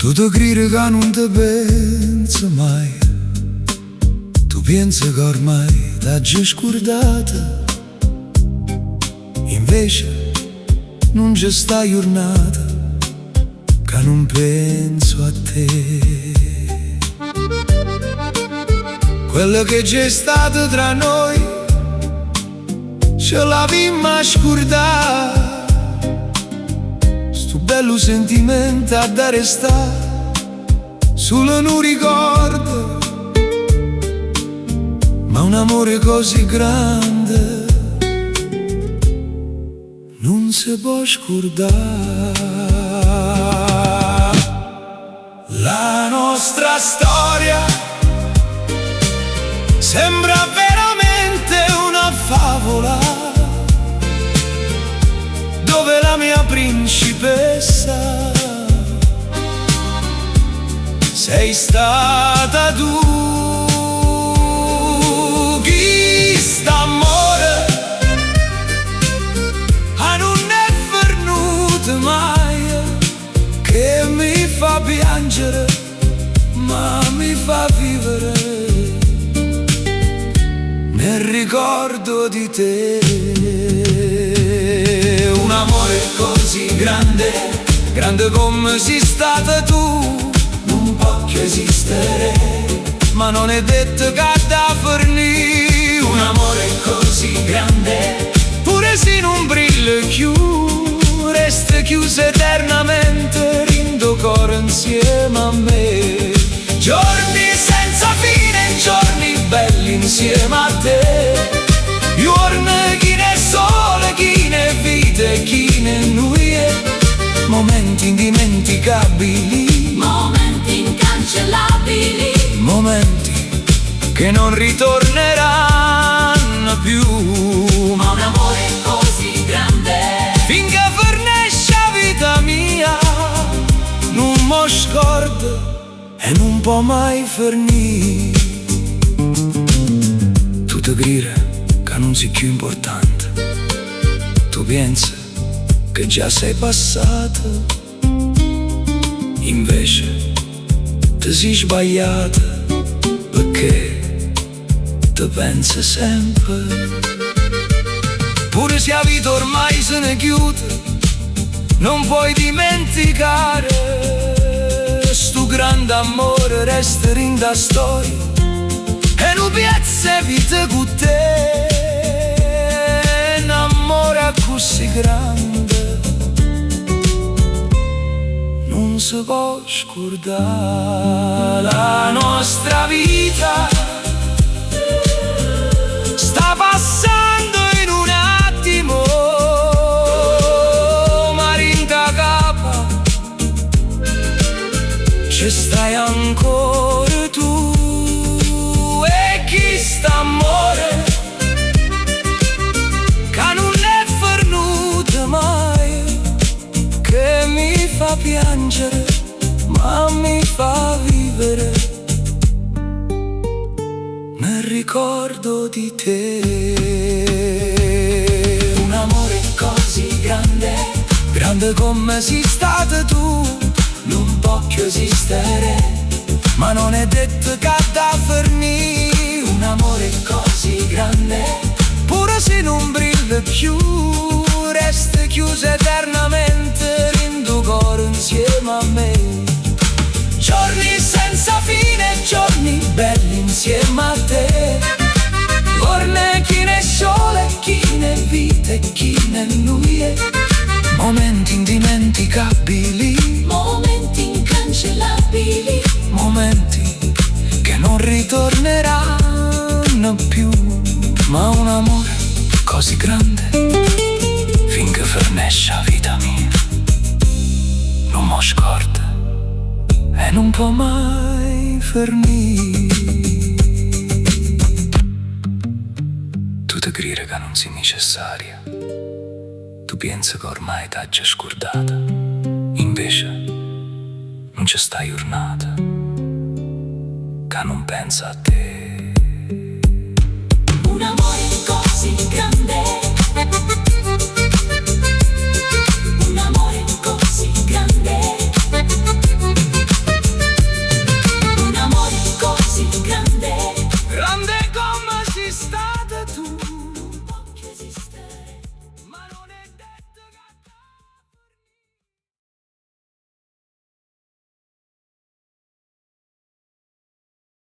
Tu te credi che non te penso mai, tu pensi che ormai t'ha già scordata. Invece non c'è sta giornata che non penso a te. Quello che c'è stato tra noi ce l'avemmo scordata. Sto bello sentimento a da restare solo non ricordo, ma un amore così grande non si può scordare. La nostra storia sembra veramente una favola, dove la mia principessa sei stata tu. Chi sta amore non è venuto mai, che mi fa piangere ma mi fa vivere nel ricordo di te. Un amore così grande, grande come sei stata tu, non può più esistere, ma non è detto che da fornì. Un amore così grande, pure se non brilla più, resta chiuso eternamente in tuo cuore insieme a me. Giorni senza fine, giorni belli insieme a te. Giorni chi ne sole, chi ne vita, chi ne nuie. Momenti indimenticabili, momenti incancellabili, momenti che non ritorneranno più. Ma un amore così grande, finché fornisce vita mia, non mi scordo e non può mai fornire. Tu ti credi che non sei più importante, tu pensi che già sei passata, invece ti sei sbagliata, perché ti pensi sempre. Pure se la vita ormai se ne chiude, non puoi dimenticare sto grande amore, resta in da storia e non piazza vita con te. Un amore così grande non si può scordare. La nostra vita sta passando in un attimo, ma rinda capa ci stai ancora tu. E chi sta amore che non è venuto mai, che mi fa piangere ma mi fa vivere nel ricordo di te. Un amore così grande, grande come sei stata tu, non può più esistere, ma non è detto che da fornì. Un amore così grande, pure se non brilla più, resta chiuso eternamente in tuo cuore insieme a me. Giorni senza fine, giorni belli insieme a te. Giorni chi ne sole, chi ne vita e chi ne nuie. Momenti indimenticabili, momenti incancellabili, momenti che non ritorneranno più. Ma un amore così grande, finché fornisce la vita mia, non mi scorda e non può mai fornire. Tu ti credi che non sei necessaria, tu pensi che ormai t'ha già scordata, invece non c'è sta giornata che non pensa a te.